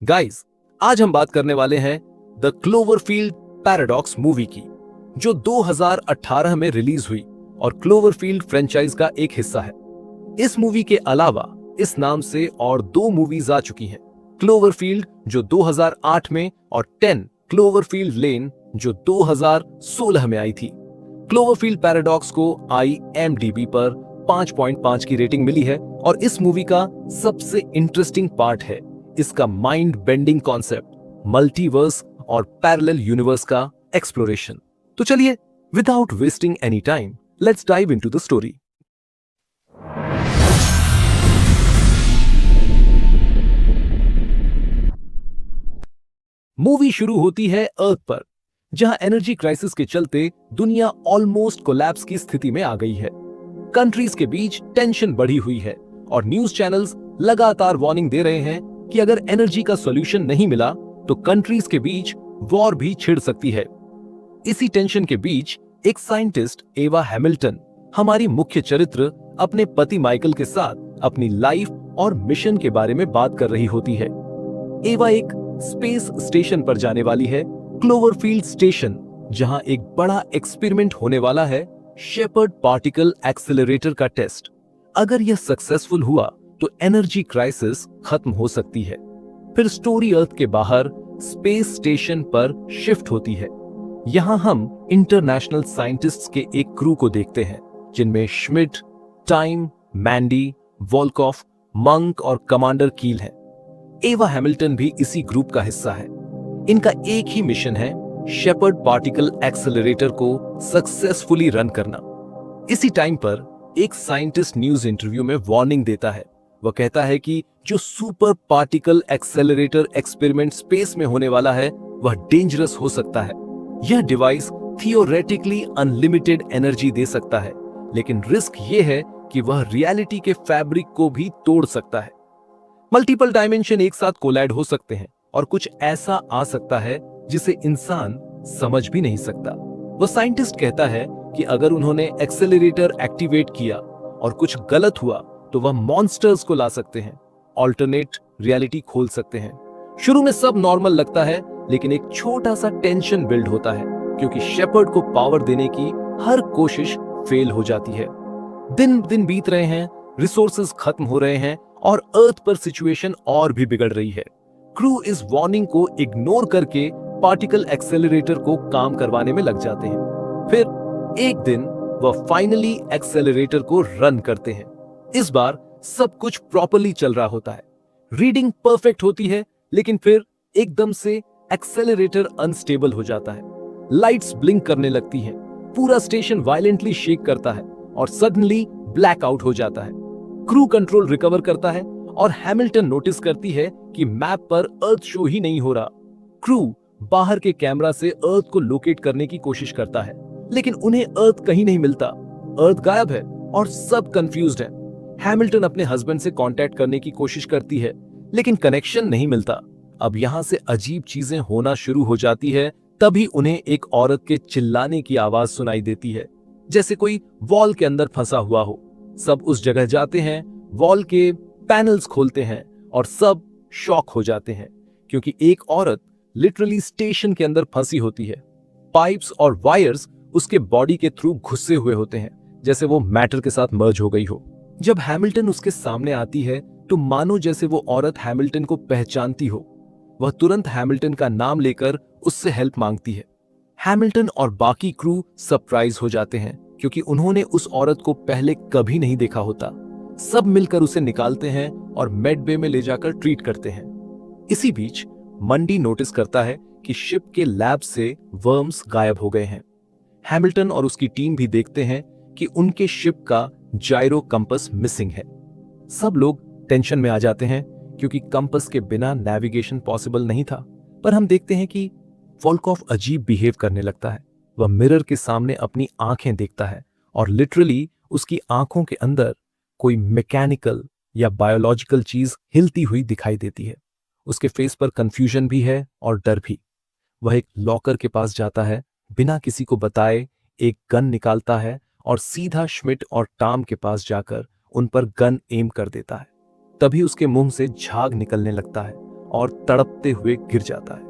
Guys, आज हम बात करने वाले हैं द क्लोवरफील्ड पैराडॉक्स मूवी की, जो 2018 में रिलीज हुई और क्लोवरफील्ड फ्रेंचाइज का एक हिस्सा है। इस मूवी के अलावा इस नाम से और 2 मूवीज आ चुकी हैं, क्लोवरफील्ड जो 2008 में और 10 क्लोवरफील्ड लेन जो 2016 में आई थी। क्लोवरफील्ड पैराडॉक्स को IMDb पर 5.5 की रेटिंग मिली है और इस मूवी का सबसे इंटरेस्टिंग पार्ट है इसका माइंड बेंडिंग कॉन्सेप्ट, मल्टीवर्स और पैरेलल यूनिवर्स का एक्सप्लोरेशन। तो चलिए, without wasting any time, let's dive into the story. Movie शुरू होती है अर्थ पर, जहां एनर्जी क्राइसिस के चलते दुनिया ऑलमोस्ट कोलैप्स की स्थिति में आ गई है। कंट्रीज के बीच टेंशन बढ़ी हुई है और न्यूज चैनल्स लगातार वार्निंग दे रहे हैं कि अगर एनर्जी का सॉल्यूशन नहीं मिला तो कंट्रीज के बीच वॉर भी छिड़ सकती है। इसी टेंशन के बीच एक साइंटिस्ट एवा हैमिल्टन, हमारी मुख्य चरित्र, अपने पति माइकल के साथ अपनी लाइफ और मिशन के बारे में बात कर रही होती है। एवा एक स्पेस स्टेशन पर जाने वाली है, क्लोवरफील्ड स्टेशन, जहां एक बड़ा एक्सपेरिमेंट होने वाला है, शेपर्ड पार्टिकल एक्सेलरेटर का टेस्ट। अगर यह सक्सेसफुल हुआ तो एनर्जी क्राइसिस खत्म हो सकती है। फिर स्टोरी अर्थ के बाहर स्पेस स्टेशन पर शिफ्ट होती है। यहां हम इंटरनेशनल साइंटिस्ट्स के एक क्रू को देखते हैं, जिनमें Schmidt, time, Mandy, Wolkoff, monk और कमांडर कील हैं। एवा हैमिल्टन भी इसी ग्रुप का हिस्सा है। इनका एक ही मिशन है, शेपर्ड पार्टिकल एक्सेलरेटर को सक्सेसफुली रन करना। इसी टाइम पर एक साइंटिस्ट न्यूज इंटरव्यू में वार्निंग देता है। वह कहता है कि जो super particle accelerator experiment space में होने वाला है वह डेंजरस हो सकता है। यह डिवाइस थियोरेटिकली अनलिमिटेड एनर्जी दे सकता है, लेकिन रिस्क यह है कि वह रियलिटी के फैब्रिक को भी तोड़ सकता है। मल्टीपल डायमेंशन एक साथ कोलाइड हो सकते हैं और कुछ ऐसा आ सकता है जिसे इंसान समझ भी नहीं सकता। वह साइंटिस्ट कहता है कि अगर उन्होंने एक्सेलरेटर एक्टिवेट किया और कुछ गलत हुआ तो वह मॉन्स्टर्स को ला सकते हैं, ऑल्टरनेट रियलिटी खोल सकते हैं। शुरू में सब नॉर्मल लगता है, लेकिन एक छोटा सा टेंशन बिल्ड होता है, क्योंकि शेपर्ड को पावर देने की हर कोशिश फेल हो जाती है। दिन दिन बीत रहे हैं, रिसोर्सेज खत्म हो रहे हैं और अर्थ पर सिचुएशन और भी बिगड़ रही है। क्रू इस वार्निंग को इग्नोर करके पार्टिकल एक्सेलरेटर को काम करवाने में लग जाते हैं। फिर एक दिन वह फाइनली एक्सेलरेटर को रन करते हैं। इस बार सब कुछ प्रॉपर्ली चल रहा होता है, रीडिंग परफेक्ट होती है, लेकिन फिर एकदम से एक्सेलरेटर अनस्टेबल हो जाता है। लाइट्स ब्लिंक करने लगती हैं, पूरा स्टेशन वायलेंटली शेक करता है और सडनली ब्लैकआउट हो जाता है। क्रू कंट्रोल रिकवर करता है और हैमिल्टन नोटिस करती है कि मैप पर अर्थ शो ही नहीं हो रहा। क्रू बाहर के कैमरा से अर्थ को लोकेट करने की कोशिश करता है, लेकिन उन्हें अर्थ कहीं नहीं मिलता। अर्थ गायब है और सब कंफ्यूज्ड है। हैमिल्टन अपने हस्बैंड से कांटेक्ट करने की कोशिश करती है, लेकिन कनेक्शन नहीं मिलता। अब यहां से अजीब चीजें होना शुरू हो जाती है। तभी उन्हें एक औरत के चिल्लाने की आवाज सुनाई देती है, जैसे कोई वॉल के अंदर फंसा हुआ हो। सब उस जगह जाते हैं, वॉल के पैनल्स खोलते हैं और सब शॉक हो जाते हैं, क्योंकि एक औरत लिटरली स्टेशन के अंदर फंसी होती है। पाइप्स और वायर्स उसके बॉडी के थ्रू घुसे हुए होते हैं, जैसे वो मैटर के साथ मर्ज हो गई हो। जब हैमिल्टन उसके सामने आती है तो मानो जैसे वो औरत हैमिल्टन को पहचानती हो। वह तुरंत हैमिल्टन का नाम लेकर उससे हेल्प मांगती है। हैमिल्टन और बाकी क्रू सरप्राइज हो जाते हैं, क्योंकि उन्होंने उस औरत को पहले कभी नहीं देखा होता। सब मिलकर उसे निकालते हैं और मेड बे में ले जाकर ट्रीट करते हैं। इसी बीच मंडी नोटिस करता है कि शिप के लैब से वर्म्स गायब हो गए हैं। हैमिल्टन और उसकी टीम भी देखते हैं कि उनके शिप का जायरो कंपस मिसिंग है। सब लोग टेंशन में आ जाते हैं, क्योंकि कंपस के बिना नेविगेशन पॉसिबल नहीं था। पर हम देखते हैं कि वोल्कॉफ अजीब बिहेव करने लगता है। वह मिरर के सामने अपनी आंखें देखता है और लिटरली उसकी आंखों के अंदर कोई मैकेनिकल या बायोलॉजिकल चीज हिलती हुई दिखाई देती है। उसके फेस पर कंफ्यूजन भी है और डर भी। वह एक लॉकर के पास जाता है, बिना किसी को बताए एक गन निकालता है और सीधा श्मिट और टाम के पास जाकर उन पर गन एम कर देता है। तभी उसके मुंह से झाग निकलने लगता है और तड़पते हुए गिर जाता है।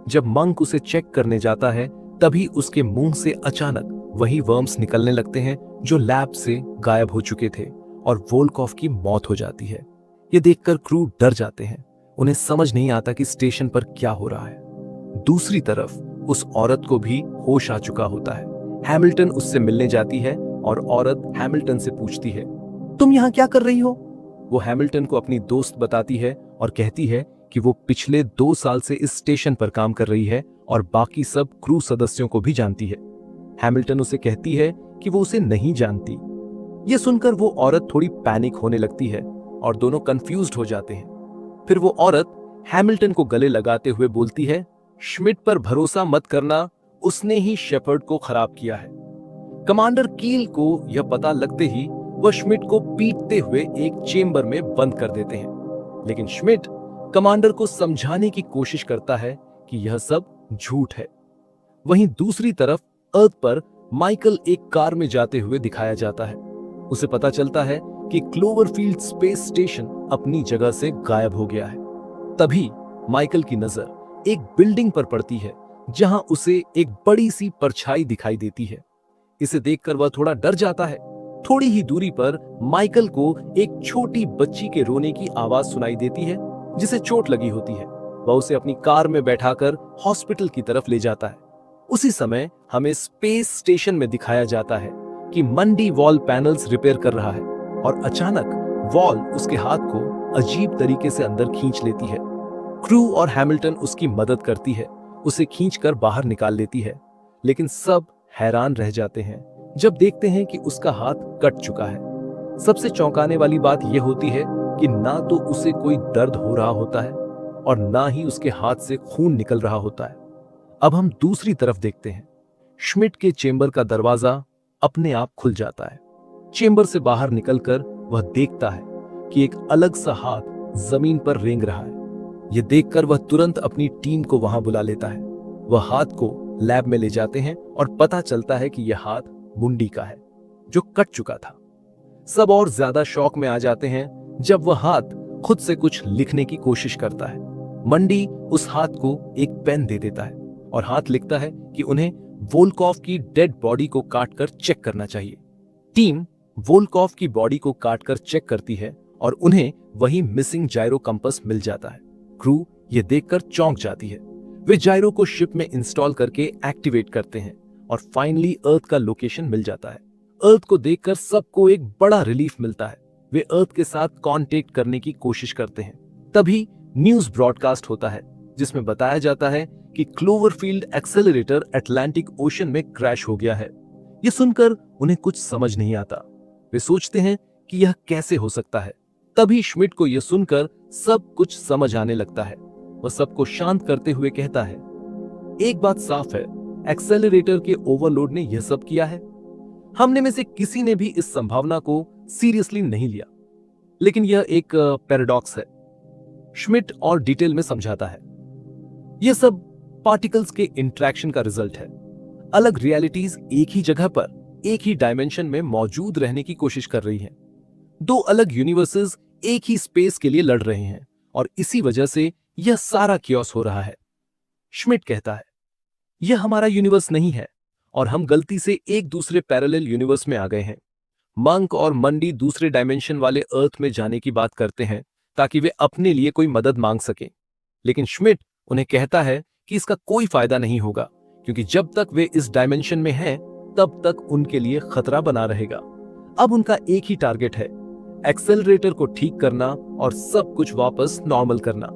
जब मंक उसे चेक करने जाता है तभी उसके मुंह से अचानक वही वर्म्स निकलने लगते हैं जो लैब से गायब हो चुके थे और वोल्कॉफ की मौत हो जाती है। ये देखकर क्रू डर जाते हैं। उन्हें समझ नहीं आता कि स्टेशन पर क्या हो रहा है। दूसरी तरफ उस औरत को भी होश आ चुका होता है। हैमिल्टन उससे मिलने जाती है और औरत हैमिल्टन से पूछती है, तुम यहाँ क्या कर रही हो? वो हैमिल्टन को अपनी दोस्त बताती है और कहती है कि वो पिछले 2 साल से इस स्टेशन पर काम कर रही है और बाकी सब क्रू सदस्यों को भी जानती है। हैमिल्टन उसे कहती है कि वो उसे नहीं जानती। ये सुनकर वो औरत थोड़ी पैनिक होने लगती है और दोनों कंफ्यूज्ड हो जाते हैं। फिर वो औरत हैमिल्टन को गले लगाते हुए बोलती है, श्मिट पर भरोसा मत करना, उसने ही शेफर्ड को खराब किया है। कमांडर कील को यह पता लगते ही वह श्मिट को पीटते हुए एक चेंबर में बंद कर देते हैं। लेकिन श्मिट कमांडर को समझाने की कोशिश करता है कि यह सब झूठ है। वहीं दूसरी तरफ अर्थ पर माइकल एक कार में जाते हुए दिखाया जाता है। उसे पता चलता है कि क्लोवरफील्ड स्पेस स्टेशन अपनी जगह से गायब हो गया है। तभी माइकल की नजर एक बिल्डिंग पर पड़ती है जहां उसे एक बड़ी सी परछाई दिखाई देती है। इसे देखकर वह थोड़ा डर जाता है। थोड़ी ही दूरी पर माइकल को एक छोटी बच्ची के रोने की आवाज सुनाई देती है जिसे चोट लगी होती है। वह उसे अपनी कार में बैठाकर हॉस्पिटल की तरफ ले जाता है। उसी समय हमें स्पेस स्टेशन में दिखाया जाता है कि मंडी वॉल पैनल्स रिपेयर कर रहा है और अचानक वॉल उसके हाथ को अजीब तरीके से अंदर खींच लेती है। क्रू और हैमिल्टन उसकी मदद करती है, उसे खींचकर बाहर निकाल लेती है। लेकिन सब हैरान रह जाते हैं जब देखते हैं कि उसका हाथ कट चुका है। सबसे चौंकाने वाली बात यह होती है कि ना तो उसे कोई दर्द हो रहा होता है और ना ही उसके हाथ से खून निकल रहा होता है। अब हम दूसरी तरफ देखते हैं। श्मिट के चेंबर का दरवाजा अपने आप खुल जाता है। चेंबर से बाहर निकलकर वह देखता है कि एक अलग सा हाथ जमीन पर रेंग रहा है। यह देखकर वह तुरंत अपनी टीम को वहां बुला लेता है। वह हाथ को लैब में ले जाते हैं और पता चलता है कि यह हाथ मुंडी का है जो कट चुका था। सब और ज्यादा शॉक में आ जाते हैं जब वह हाथ खुद से कुछ लिखने की कोशिश करता है। मंडी उस हाथ को एक पेन दे देता है और हाथ लिखता है कि उन्हें वोल्कॉफ की डेड बॉडी को काटकर चेक करना चाहिए। टीम वोल्कॉफ की बॉडी को काटकर चेक करती है और उन्हें वही मिसिंग जायरो कंपास मिल जाता है। क्रू ये देखकर चौंक जाती है। वे जायरो को शिप में इंस्टॉल करके एक्टिवेट करते हैं और फाइनली अर्थ का लोकेशन मिल जाता है। अर्थ को देखकर सबको एक बड़ा रिलीफ मिलता है। वे अर्थ के साथ कांटेक्ट करने की कोशिश करते हैं। तभी न्यूज ब्रॉडकास्ट होता है जिसमें बताया जाता है कि क्लोवरफील्ड एक्सेलरेटर अटलांटिक ओशन में क्रैश हो गया है। यह सुनकर उन्हें कुछ समझ नहीं आता। वे सोचते हैं कि यह कैसे हो सकता है। तभी श्मिट को यह सुनकर सब कुछ समझ आने लगता है। वह सबको शांत करते हुए कहता है, एक बात साफ है, एक्सेलरेटर के ओवरलोड ने यह सब किया है। हमने में से किसी ने भी इस संभावना को सीरियसली नहीं लिया। लेकिन यह एक पैराडॉक्स है। श्मिट और डिटेल में समझाता है, यह सब पार्टिकल्स के इंटरेक्शन का रिजल्ट है। अलग रियलिटीज एक ही जगह पर एक ही डायमेंशन में मौजूद रहने की कोशिश कर रही हैं। दो अलग यूनिवर्सेस एक ही स्पेस के लिए लड़ रहे हैं और इसी वजह से यह सारा कियोस हो रहा है। श्मिट कहता है, यह हमारा यूनिवर्स नहीं है और हम गलती से एक दूसरे पैरेलल यूनिवर्स में आ गए हैं। मंक और मंडी दूसरे डायमेंशन वाले अर्थ में जाने की बात करते हैं ताकि वे अपने लिए कोई मदद मांग सकें। लेकिन श्मिट उन्हें कहता है कि इसका कोई फायदा नहीं होगा क्योंकि जब तक वे इस डायमेंशन में हैं तब तक उनके लिए खतरा बना रहेगा। अब उनका एक ही टारगेट है, एक्सेलरेटर को ठीक करना और सब कुछ वापस नॉर्मल करना।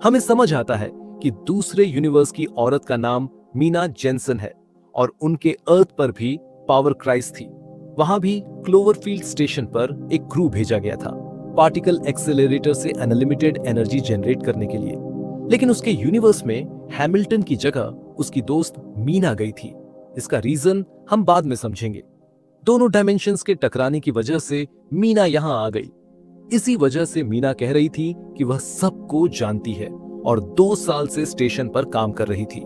हमें समझ आता है कि दूसरे यूनिवर्स की औरत का नाम मीना जेनसन है और उनके अर्थ पर भी पावर क्राइस थी। वहां भी क्लोवरफील्ड स्टेशन पर एक क्रू भेजा गया था पार्टिकल एक्सेलरेटर से अनलिमिटेड एनर्जी जनरेट करने के लिए। लेकिन उसके यूनिवर्स में हैमिल्टन की जगह उसकी दोस्त मीना गई थी। इसका रीजन हम बाद में समझेंगे। दोनों डायमेंशंस के टकराने की वजह से मीना यहां आ गई। इसी वजह से मीना कह रही थी कि वह सबको जानती है और 2 साल से स्टेशन पर काम कर रही थी।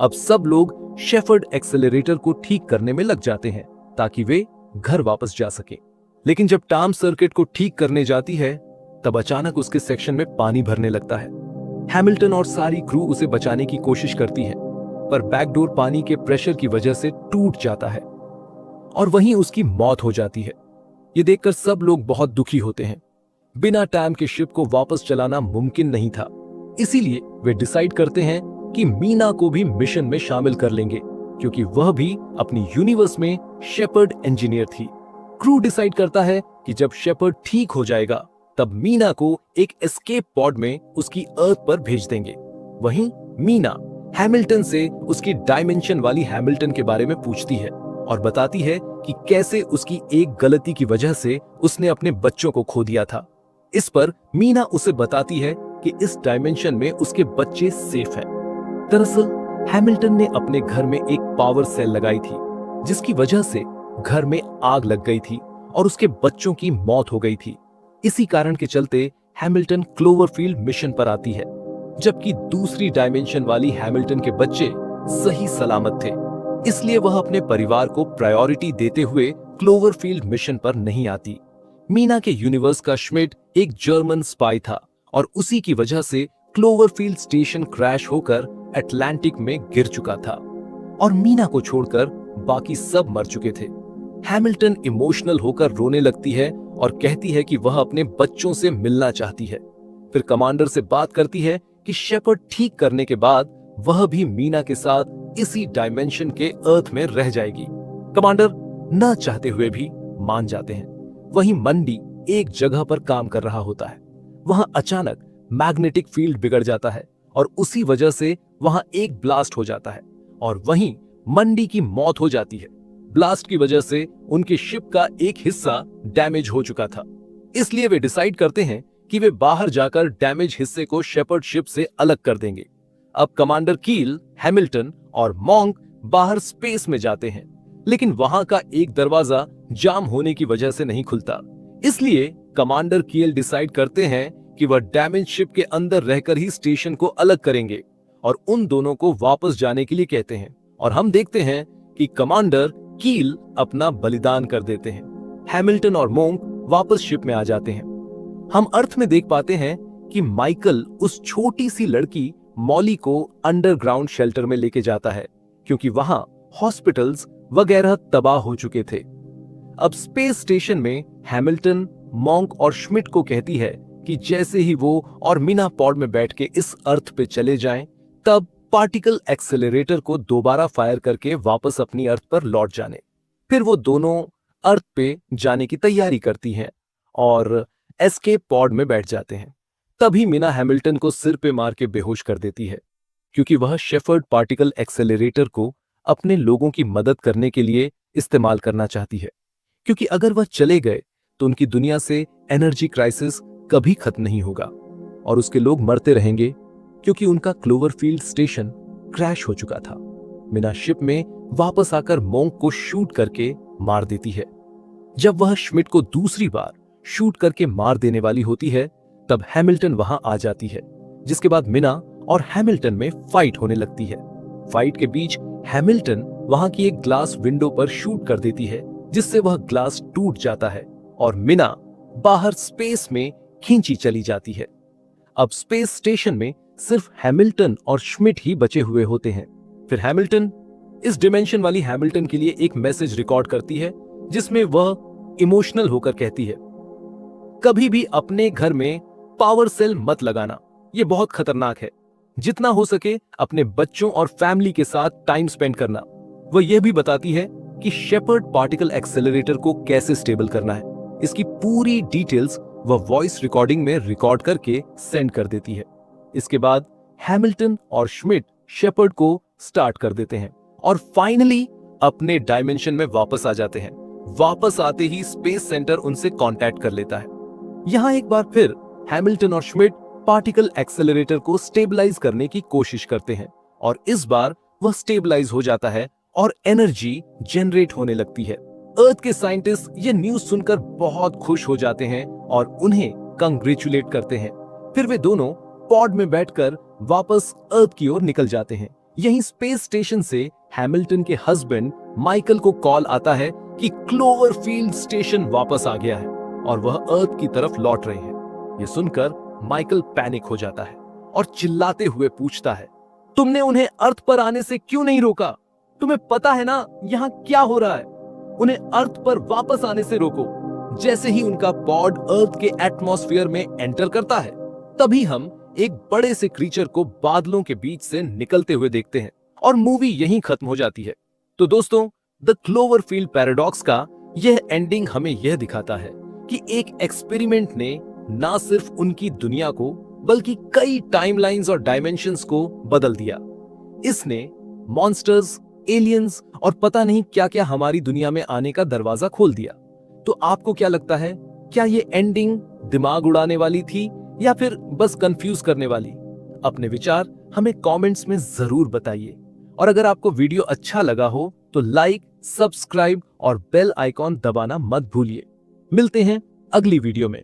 अब सब लोग शेफर्ड एक्सेलरेटर को ठीक करने में लग जाते हैं ताकि वे घर वापस जा सके। लेकिन जब टॉम सर्किट को ठीक करने जाती है तब अचानक उसके सेक्शन में पानी भरने लगता है। हैमिल्टन और सारी क्रू उसे बचाने की कोशिश करती है, पर बैकडोर पानी के प्रेशर की वजह से टूट जाता है और वहीं उसकी मौत हो जाती है। ये देखकर सब लोग बहुत दुखी होते हैं। बिना टाइम के शिप को वापस चलाना मुमकिन नहीं था, इसीलिए वे डिसाइड करते हैं कि मीना को भी मिशन में शामिल कर लेंगे, क्योंकि वह भी अपनी यूनिवर्स में शेपर्ड इंजीनियर थी। क्रू डिसाइड करता है कि जब शेपर्ड ठीक हो जाएगा तब मीना को एक एस्केप पॉड में उसकी अर्थ पर भेज देंगे। वहीं मीना हैमिल्टन से उसकी डायमेंशन वाली हैमिल्टन के बारे में पूछती है और बताती है कि कैसे उसकी एक गलती की वजह से उसने अपने बच्चों को खो दिया था। इस पर मीना उसे बताती है कि इस डायमेंशन में उसके बच्चे सेफ हैं। दरअसल हैमिल्टन ने अपने घर में एक पावर सेल लगाई थी, जिसकी वजह से घर में आग लग गई थी और उसके बच्चों की मौत हो गई थी। इसी कारण के चलते हैमिल्टन क्लोवरफील्ड मिशन पर आती है, जबकि दूसरी डायमेंशन वाली हैमिल्टन के बच्चे सही सलामत थे। इसलिए वह अपने परिवार को प्रायोरिटी देते हुए क्लोवरफील्ड मिशन पर नहीं आती। मीना के यूनिवर्स का श्मिट एक जर्मन स्पाई था और उसी की वजह से क्लोवरफील्ड स्टेशन क्रैश होकर अटलांटिक में गिर चुका था और मीना को छोड़कर बाकी सब मर चुके थे। हैमिल्टन इमोशनल होकर रोने लगती है और कहती है कि वह अपने बच्चों से मिलना चाहती है। फिर कमांडर से बात करती है कि शेपर्ड ठीक करने के बाद वह भी मीना के साथ इसी डायमेंशन के अर्थ में रह जाएगी। कमांडर न चाहते हुए भी मान जाते हैं। वहीं मंडी एक जगह पर काम कर रहा होता है। वहां अचानक मैग्नेटिक फील्ड बिगड़ जाता है और उसी वजह से वहां एक ब्लास्ट हो जाता है और वहीं मंडी की मौत हो जाती है। ब्लास्ट की वजह से उनके शिप का एक हिस्सा डैमेज हो चुका था, इसलिए वे डिसाइड करते हैं कि वे बाहर जाकर डैमेज हिस्से को शेपर्ड शिप से अलग कर देंगे। अब कमांडर कील, हैमिल्टन और मॉन्क बाहर स्पेस में जाते हैं, लेकिन वहां का एक दरवाजा जाम होने की वजह से नहीं खुलता। इसलिए कमांडर कील डिसाइड करते हैं कि वह डैमेज शिप के अंदर रहकर ही स्टेशन को अलग करेंगे और उन दोनों को वापस जाने के लिए कहते हैं। और हम देखते हैं कि कमांडर कील अपना बलिदान कर देते हैं। हैमिल्टन और मोंक वापस शिप में आ जाते हैं। हम अर्थ में देख पाते हैं कि माइकल उस छोटी सी लड़की मॉली को अंडरग्राउंड शेल्टर में लेके जाता है, क्योंकि वहां हॉस्पिटल्स वगैरह तबाह हो चुके थे। अब स्पेस स्टेशन में हैमिल्टन मॉन्क और श्मिट को कहती है कि जैसे ही वो और मीना पॉड में बैठ के इस अर्थ पे चले जाएं, तब पार्टिकल एक्सेलरेटर को दोबारा फायर करके वापस अपनी अर्थ पर लौट जाने। फिर वो दोनों अर्थ पे जाने की तैयारी करती हैं और एस्केप पॉड में बैठ जाते हैं। तभी मीना हैमिल्टन को सिर पे मार के बेहोश कर देती है, क्योंकि वह शेफर्ड पार्टिकल एक्सेलरेटर को अपने लोगों की मदद करने के लिए इस्तेमाल करना चाहती है, क्योंकि अगर वह चले गए तो उनकी दुनिया से एनर्जी क्राइसिस कभी खत्म नहीं होगा और उसके लोग मरते रहेंगे, क्योंकि उनका क्लोवरफील्ड स्टेशन क्रैश हो चुका था। मीना शिप में वापस आकर मोंक को शूट करके मार देती है। जब वह श्मिट को दूसरी बार शूट करके मार देने वाली होती है, तब हैमिल्टन वहां आ जाती है, जिसके बाद मीना और हैमिल्टन में फाइट होने लगती है। फाइट के बीच हैमिल्टन वहां की एक ग्लास विंडो पर शूट कर देती है, जिससे वह ग्लास टूट जाता है और मीना बाहर स्पेस में खींची चली जाती है। अब स्पेस स्टेशन में सिर्फ हैमिल्टन और श्मिट ही बचे हुए होते हैं। फिर हैमिल्टन इस डिमेंशन वाली हैमिल्टन के लिए एक मैसेज रिकॉर्ड करती है, जिसमें वह इमोशनल होकर कहती है, कभी भी अपने घर में पावर सेल मत लगाना, यह बहुत खतरनाक है। जितना हो सके अपने बच्चों और फैमिली के साथ टाइम स्पेंड करना। वह यह भी बताती है कि शेपर्ड पार्टिकल एक्सेलरेटर को कैसे स्टेबल करना है। इसकी पूरी डिटेल्स वह वॉइस रिकॉर्डिंग में रिकॉर्ड करके सेंड कर देती है। इसके बाद हैमिल्टन और श्मिट शेपर्ड को स्टार्ट कर देते हैं और फाइनली अपने डायमेंशन में वापस आ जाते हैं। वापस आते ही स्पेस सेंटर उनसे कांटेक्ट कर लेता है। यहां एक बार फिर हैमिल्टन और श्मिट पार्टिकल एक्सेलरेटर को स्टेबलाइज करने की कोशिश करते हैं और इस बार वह स्टेबलाइज हो जाता है और एनर्जी जनरेट होने लगती है। अर्थ के साइंटिस्ट ये न्यूज सुनकर बहुत खुश हो जाते हैं और उन्हें कंग्रेचुलेट करते हैं। फिर वे दोनों पॉड में बैठकर वापस अर्थ की ओर निकल जाते हैं। यहीं स्पेस स्टेशन से हैमिल्टन के हस्बैंड माइकल को कॉल आता है कि क्लोवरफील्ड स्टेशन वापस आ गया है और वह अर्थ की तरफ लौट रहे हैं। यह सुनकर माइकल पैनिक हो जाता है और चिल्लाते हुए पूछता है, तुमने उन्हें अर्थ पर आने से क्यों नहीं रोका? तुम्हें पता है ना यहाँ क्या हो रहा है? उन्हें अर्थ पर वापस आने से रोको। जैसे ही उनका पॉड अर्थ के एटमॉस्फेयर में एंटर करता है, तभी हम एक बड़े से क्रीचर को बादलों के बीच से निकलते हुए देखते हैं और मूवी यहीं खत्म हो जाती है। तो दोस्तों, द क्लोवरफील्ड पैराडॉक्स का यह एंडिंग हमें यह दिखाता है कि एक एक्सपेरिमेंट ने ना सिर्फ उनकी दुनिया को बल्कि कई टाइमलाइंस और डायमेंशंस को बदल दिया। इसने मॉन्स्टर्स, एलियंस और पता नहीं क्या क्या हमारी दुनिया में आने का दरवाजा खोल दिया। तो आपको क्या लगता है, क्या ये एंडिंग दिमाग उड़ाने वाली थी या फिर बस कंफ्यूज करने वाली? अपने विचार हमें कमेंट्स में जरूर बताइए। और अगर आपको वीडियो अच्छा लगा हो तो लाइक, सब्सक्राइब और बेल आइकॉन दबाना मत भूलिए। मिलते हैं अगली वीडियो में।